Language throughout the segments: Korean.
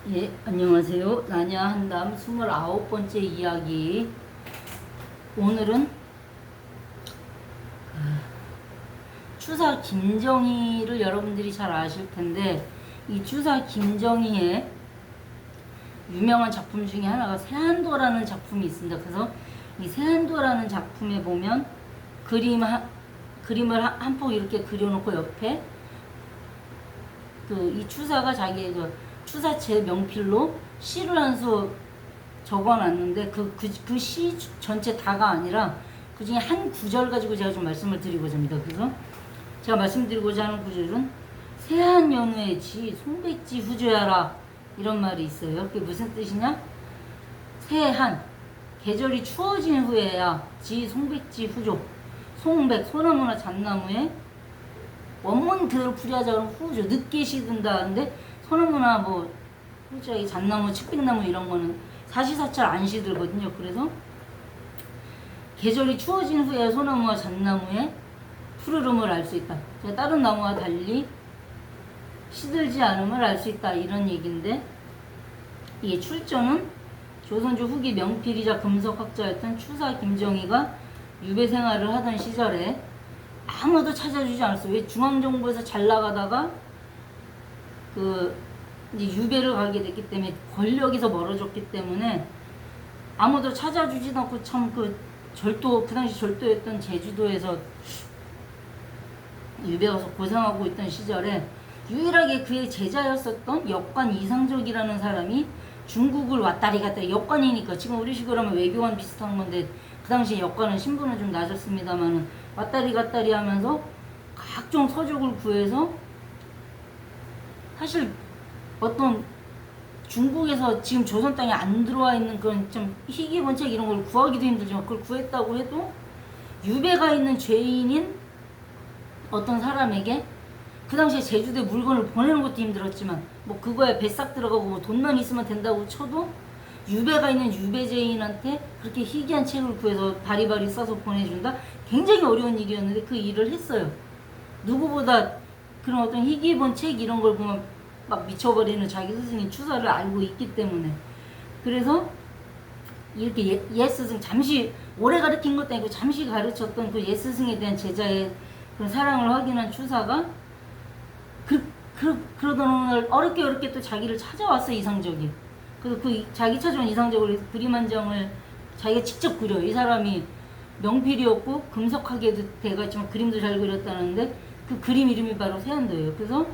예, 안녕하세요. 나냐 한담 29번째 이야기. 오늘은 추사 김정희를 여러분들이 잘 아실 텐데, 이 추사 김정희의 유명한 작품 중에 하나가 세안도라는 작품이 있습니다. 그래서 이 세안도라는 작품에 보면 그림을 한 폭 이렇게 그려놓고 옆에 이 추사가 자기의 추사체 명필로 시를 한 수 적어놨는데 그 시 전체 다가 아니라 그 중에 한 구절 가지고 제가 좀 말씀을 드리고자 합니다. 그래서 제가 말씀드리고자 하는 구절은 세한 연후의 지 송백지 후조야라, 이런 말이 있어요. 그게 무슨 뜻이냐? 세한, 계절이 추워진 후에야 지 송백지 후조, 송백, 소나무나 잣나무에 원문 그대로 풀이하자면 후조, 늦게 시든다는데 소나무나 뭐 후자이 잣나무, 측백나무 이런 거는 사시사철 안 시들거든요. 그래서 계절이 추워진 후에 소나무와 잣나무의 푸르름을 알 수 있다. 다른 나무와 달리 시들지 않음을 알 수 있다, 이런 얘기인데, 이게 출처는 조선조 후기 명필이자 금석학자였던 추사 김정희가 유배 생활을 하던 시절에 아무도 찾아주지 않았어요. 왜? 중앙정부에서 잘 나가다가 이제 유배를 가게 됐기 때문에, 권력에서 멀어졌기 때문에 아무도 찾아주지도 않고, 참 그 당시 절도였던 제주도에서 유배 가서 고생하고 있던 시절에 유일하게 그의 제자였었던 역관 이상적이라는 사람이 중국을 왔다리 갔다리, 역관이니까 지금 우리 식으로 하면 외교관 비슷한 건데, 그 당시 역관은 신분은 좀 낮았습니다만은 왔다리 갔다리 하면서 각종 서적을 구해서, 사실 어떤 중국에서 지금 조선 땅에 안 들어와 있는 그런 좀 희귀본책 이런 걸 구하기도 힘들지만, 그걸 구했다고 해도 유배가 있는 죄인인 어떤 사람에게 그 당시에 제주도에 물건을 보내는 것도 힘들었지만, 뭐 그거에 배싹 들어가고 뭐 돈만 있으면 된다고 쳐도 유배가 있는 유배죄인한테 그렇게 희귀한 책을 구해서 바리바리 써서 보내준다? 굉장히 어려운 일이었는데 그 일을 했어요. 누구보다 그런 어떤 희귀본 책 이런 걸 보면 막 미쳐버리는 자기 스승이 추사를 알고 있기 때문에. 그래서 이렇게 스승, 잠시 오래 가르친 것도 아니고 잠시 가르쳤던 그 스승에 대한 제자의 그런 사랑을 확인한 추사가 그러던 오늘 어렵게 또 자기를 찾아왔어, 이상적이. 그래서 자기 찾아온 이상적을 그림 한 장을 자기가 직접 그려요. 이 사람이 명필이었고 금석하게 돼가 있지만 그림도 잘 그렸다는데, 그 그림 이름이 바로 세안도예요. 그래서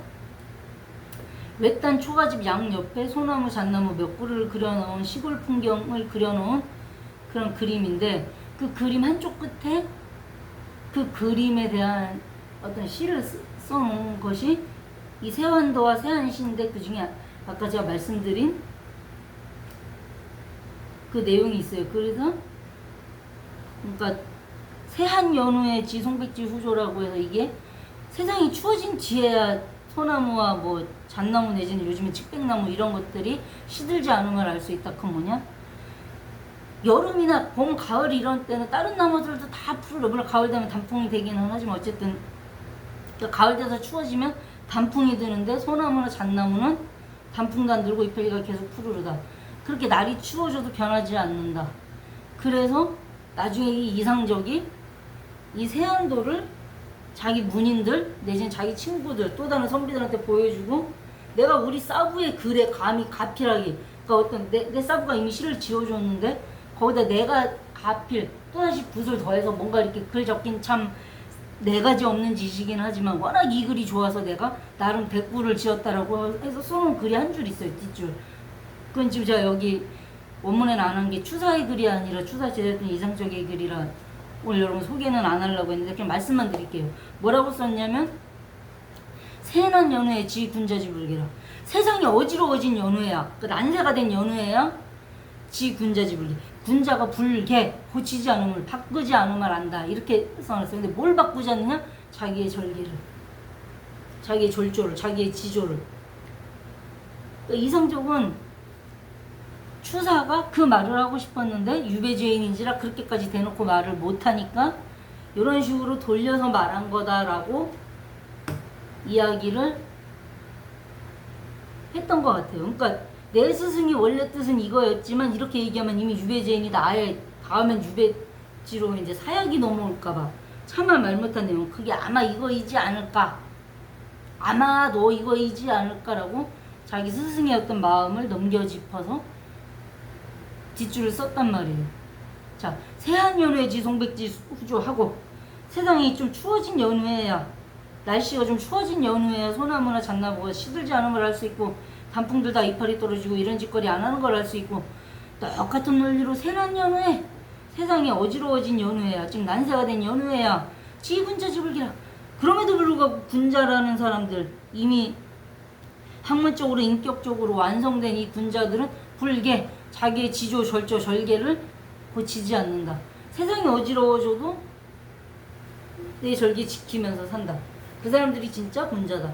외딴 초가집 양옆에 소나무, 잣나무 몇 그루를 그려놓은 시골 풍경을 그려놓은 그런 그림인데, 그 그림 한쪽 끝에 그 그림에 대한 어떤 시를 써놓은 것이 이 세안도와 세안시인데, 그 중에 아까 제가 말씀드린 그 내용이 있어요. 그래서 그러니까 세한 연후의 지 송백지 후조라고 해서, 이게 세상이 추워진 뒤에야 소나무와 뭐 잣나무 내지는 요즘에 측백나무 이런 것들이 시들지 않음을 알 수 있다. 그 뭐냐? 여름이나 봄, 가을 이런 때는 다른 나무들도 다 푸르러, 물론 가을 되면 단풍이 되기는 하지만 어쨌든 가을 돼서 추워지면 단풍이 드는데, 소나무나 잣나무는 단풍도 안 들고 잎사귀가 계속 푸르르다. 그렇게 날이 추워져도 변하지 않는다. 그래서 나중에 이 이상적이 이 세안도를 자기 문인들 내지는 자기 친구들 또 다른 선비들한테 보여주고, 내가 우리 사부의 글에 감히 가필하기, 그러니까 어떤 내 사부가 이미 시를 지어줬는데 거기다 내가 가필 또다시 붓을 더해서 뭔가 이렇게 글 적긴 참 네 가지 없는 짓이긴 하지만 워낙 이 글이 좋아서 내가 나름 대꾸를 지었다라고 해서 써놓은 글이 한 줄 있어요, 뒷줄. 그건 지금 제가 여기 원문에는 안 한 게 추사의 글이 아니라 추사 제자였던 이상적의 글이라 오늘 여러분 소개는 안 하려고 했는데 그냥 말씀만 드릴게요. 뭐라고 썼냐면, 세난 연후에 지 군자지 불개라. 세상이 어지러워진 연후에야, 그 난세가 된 연후에야 지 군자지 불개. 군자가 불개, 고치지 않음을, 바꾸지 않음을 안다, 이렇게 써놨어요. 근데 뭘 바꾸지 않느냐? 자기의 절개를, 자기의 졸조를, 자기의 지조를. 그러니까 이상적은 추사가 그 말을 하고 싶었는데 유배죄인인지라 그렇게까지 대놓고 말을 못하니까 이런 식으로 돌려서 말한 거다라고 이야기를 했던 것 같아요. 그러니까 내 스승이 원래 뜻은 이거였지만 이렇게 얘기하면 이미 유배죄인이다. 아예 다음엔 유배지로 이제 사약이 넘어올까봐 차마 말 못한 내용. 그게 아마 이거이지 않을까. 아마도 이거이지 않을까라고 자기 스승의 어떤 마음을 넘겨짚어서 뒷줄을 썼단 말이에요. 자, 세한 연후에 송백지 후조하고 세상이 좀 추워진 연후에야, 날씨가 좀 추워진 연후에야 소나무나 잣나무가 시들지 않은 걸 알 수 있고 단풍들 다 이파리 떨어지고 이런 짓거리 안 하는 걸 알 수 있고, 똑같은 논리로 세난 연후에, 세상이 어지러워진 연후에야, 즉 난세가 된 연후에야 지 군자 집을 기라. 그럼에도 불구하고 군자라는 사람들, 이미 학문적으로 인격적으로 완성된 이 군자들은 불계, 자기의 지조 절조 절개를 고치지 않는다. 세상이 어지러워져도 내 절개 지키면서 산다. 그 사람들이 진짜 군자다.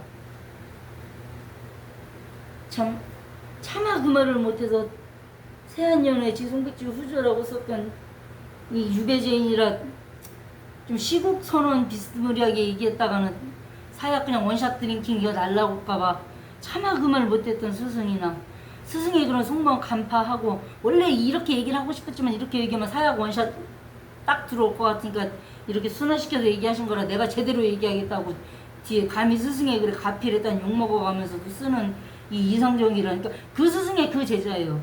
차마 그 말을 못해서 세한연의 지송백지 후조라고 썼던 이 유배죄인이라 좀 시국 선언 비스무리하게 얘기했다가는 사약 그냥 원샷 드링킹 이거 날라올까봐 차마 그 말 못했던 스승이나 스승의 그런 속마음 간파하고, 원래 이렇게 얘기를 하고 싶었지만 이렇게 얘기하면 사약 원샷 딱 들어올 것 같으니까 이렇게 순화시켜서 얘기하신 거라 내가 제대로 얘기하겠다고 뒤에 감히 스승의 글에 가필했다는 욕먹어가면서도 쓰는 이 이상정이라니까 그 스승의 그 제자예요.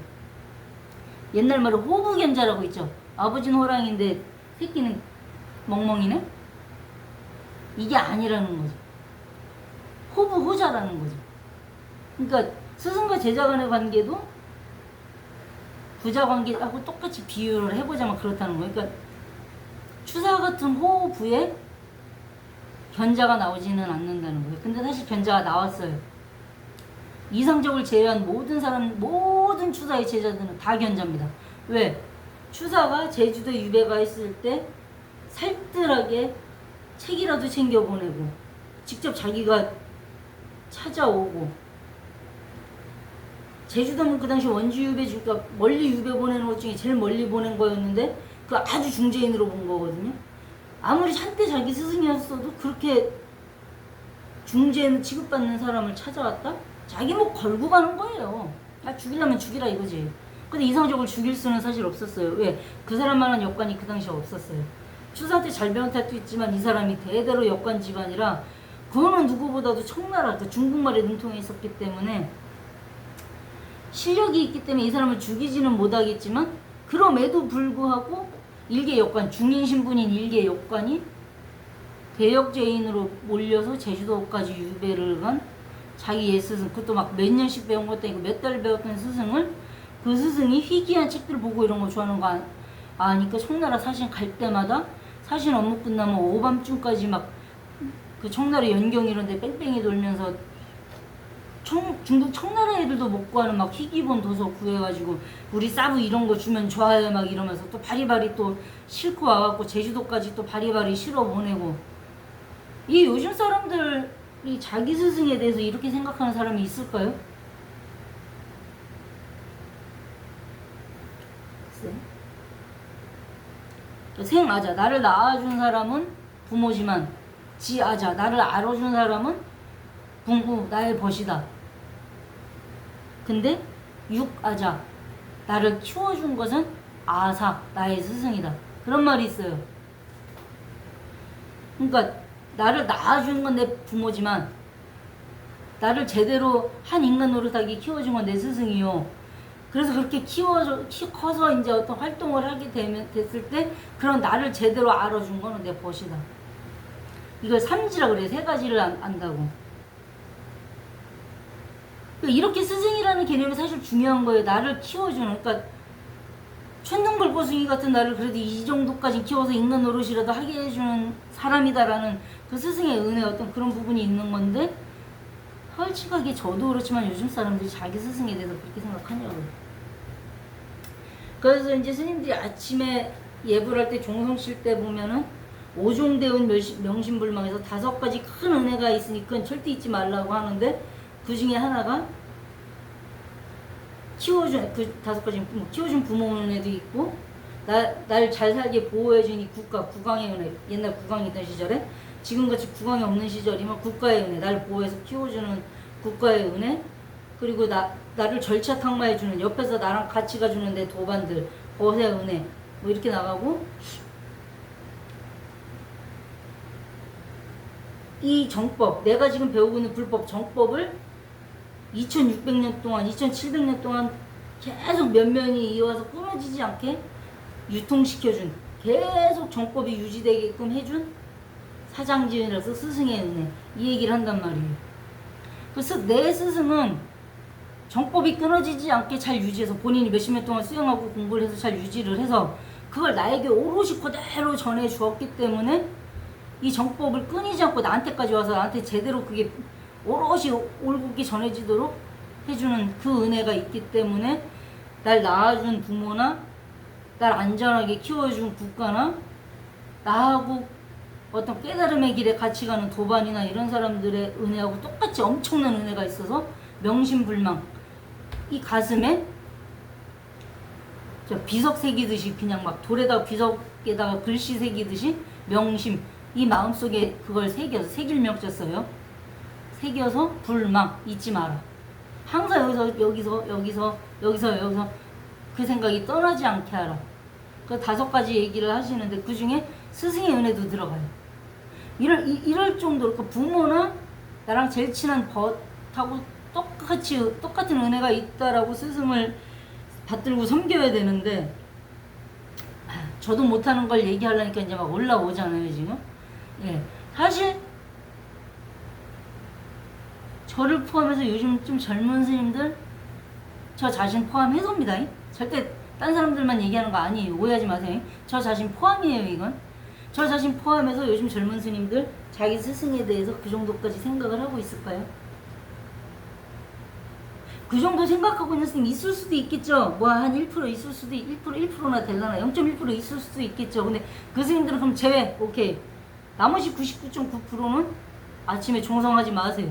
옛날 말로 호부견자라고 있죠. 아버지는 호랑이인데 새끼는 멍멍이네? 이게 아니라는 거죠. 호부호자라는 거죠. 그러니까 스승과 제자 간의 관계도 부자 관계하고 똑같이 비유를 해보자면 그렇다는 거예요. 그러니까 추사 같은 호부에 견자가 나오지는 않는다는 거예요. 근데 사실 견자가 나왔어요. 이상적을 제외한 모든 추사의 제자들은 다 견자입니다. 왜? 추사가 제주도에 유배가 있을 때 살뜰하게 책이라도 챙겨보내고 직접 자기가 찾아오고, 제주도는 그 당시 원주 유배주가 멀리 유배 보내는 것 중에 제일 멀리 보낸 거였는데 그 아주 중재인으로 본 거거든요. 아무리 한때 자기 스승이었어도 그렇게 중재인 취급받는 사람을 찾아왔다? 자기 목 걸고 가는 거예요. 죽이려면 죽이라 이거지. 근데 이상적을 죽일 수는 사실 없었어요. 왜? 그 사람만한 역관이 그 당시에 없었어요. 추사한테 잘 배운 탓도 있지만 이 사람이 대대로 역관 집안이라 그거는 누구보다도 청나라, 그러니까 중국말에 능통해 있었기 때문에 실력이 있기 때문에 이 사람을 죽이지는 못하겠지만, 그럼에도 불구하고 일개 역관, 중인 신분인 일개 역관이 대역죄인으로 몰려서 제주도까지 유배를 간 자기 옛스승, 그것도 막 몇 년씩 배운 것도 아니고 몇 달 배웠던 스승을, 그 스승이 희귀한 책들 보고 이런 거 좋아하는 거 아니까 청나라 사신 갈 때마다 사신 업무 끝나면 오밤중까지 막 그 청나라 연경 이런 데 뺑뺑이 돌면서 중국 청나라 애들도 못 구하는 막 희귀본 도서 구해가지고 우리 사부 이런 거 주면 좋아요 막 이러면서 또 바리바리 또 싣고 와갖고 제주도까지 또 바리바리 실어 보내고. 이 요즘 사람들이 자기 스승에 대해서 이렇게 생각하는 사람이 있을까요? 생아자, 나를 낳아준 사람은 부모지만 지아자, 나를 알아준 사람은 붕구, 나의 벗이다. 근데 육아자, 나를 키워준 것은 아사, 나의 스승이다. 그런 말이 있어요. 그러니까 나를 낳아준 건 내 부모지만 나를 제대로 한 인간 노릇하게 키워준 건 내 스승이요. 그래서 그렇게 커서 이제 어떤 활동을 하게 됐을 때 그런 나를 제대로 알아준 거는 내 벗이다. 이걸 삼지라 그래요. 세 가지를 안다고. 이렇게 스승이라는 개념이 사실 중요한 거예요. 나를 키워주는. 그러니까 천둥벌거숭이 같은 나를 그래도 이 정도까지 키워서 인간 노릇이라도 하게 해주는 사람이다라는 그 스승의 은혜, 어떤 그런 부분이 있는 건데, 솔직하게 저도 그렇지만 요즘 사람들이 자기 스승에 대해서 그렇게 생각하냐고요. 그래서 이제 스님들이 아침에 예불 할 때 종성 칠 때 보면은 오종대운 명심불망에서 5가지 큰 은혜가 있으니 그건 절대 잊지 말라고 하는데, 그 중에 하나가 키워준, 그 5가지 키워준 부모 은혜도 있고, 날 잘 살게 보호해준 이 국강의 은혜. 옛날 국강이 있던 시절에, 지금같이 국강이 없는 시절이면 국가의 은혜, 날 보호해서 키워주는 국가의 은혜, 그리고 나를 절차탕마해주는, 옆에서 나랑 같이 가주는 내 도반들, 거세 은혜, 뭐 이렇게 나가고, 이 정법, 내가 지금 배우고 있는 불법 정법을 2600년 동안, 2700년 동안 계속 면면이 이어와서 끊어지지 않게 유통시켜준, 계속 정법이 유지되게끔 해준 사장지은이라서 스승의 은혜, 이 얘기를 한단 말이에요. 그래서 내 스승은 정법이 끊어지지 않게 잘 유지해서, 본인이 몇십 년 동안 수행하고 공부를 해서 잘 유지를 해서 그걸 나에게 오롯이 그대로 전해 주었기 때문에 이 정법을 끊이지 않고 나한테까지 와서 나한테 제대로 그게 오롯이 올곧게 전해지도록 해주는 그 은혜가 있기 때문에 날 낳아준 부모나 날 안전하게 키워준 국가나 나하고 어떤 깨달음의 길에 같이 가는 도반이나 이런 사람들의 은혜하고 똑같이 엄청난 은혜가 있어서 명심불망, 이 가슴에 비석 새기듯이, 그냥 막 돌에다가 비석에다가 글씨 새기듯이 명심, 이 마음속에 그걸 새겨서, 새길명자 써요. 새겨서 불망, 잊지 마라. 항상 여기서 그 생각이 떠나지 않게 하라. 그 5가지 얘기를 하시는데 그 중에 스승의 은혜도 들어가요. 이럴 정도로, 그 부모나 나랑 제일 친한 벗하고 똑같은 은혜가 있다라고 스승을 받들고 섬겨야 되는데, 저도 못하는 걸 얘기하려니까 이제 막 올라오잖아요, 지금. 예. 사실, 저를 포함해서 요즘 좀 젊은 스님들, 저 자신 포함해서입니다. 절대 딴 사람들만 얘기하는 거 아니에요. 오해하지 마세요. 저 자신 포함이에요, 이건. 저 자신 포함해서 요즘 젊은 스님들 자기 스승에 대해서 그 정도까지 생각을 하고 있을까요? 그 정도 생각하고 있는 스님 있을 수도 있겠죠. 뭐 한 1% 있을 수도, 1%나 될라나, 0.1% 있을 수도 있겠죠. 근데 그 스님들은 그럼 제외, 오케이. 나머지 99.9%는 아침에 종성하지 마세요.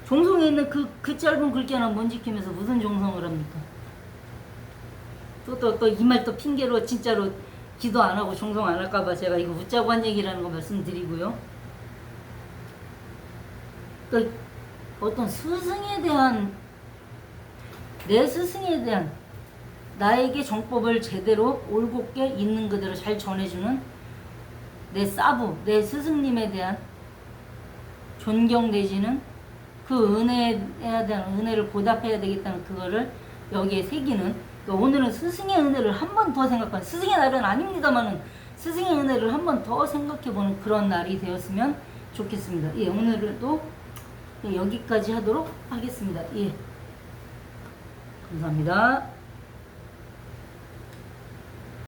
종성에 있는 그 짧은 글귀 하나 못 지키면서 무슨 종성을 합니까? 또 이 말 또 핑계로 진짜로 기도 안 하고 종성 안 할까봐 제가 이거 웃자고 한 얘기라는 거 말씀드리고요. 그러니까 어떤 스승에 대한, 내 스승에 대한, 나에게 정법을 제대로 올곧게 있는 그대로 잘 전해주는 내 사부, 내 스승님에 대한 존경 내지는 그 은혜에 대한 은혜를 보답해야 되겠다는 그거를 여기에 새기는, 그러니까 오늘은 스승의 은혜를 한 번 더 생각하는, 스승의 날은 아닙니다만은 스승의 은혜를 한 번 더 생각해보는 그런 날이 되었으면 좋겠습니다. 예, 오늘도 여기까지 하도록 하겠습니다. 예, 감사합니다.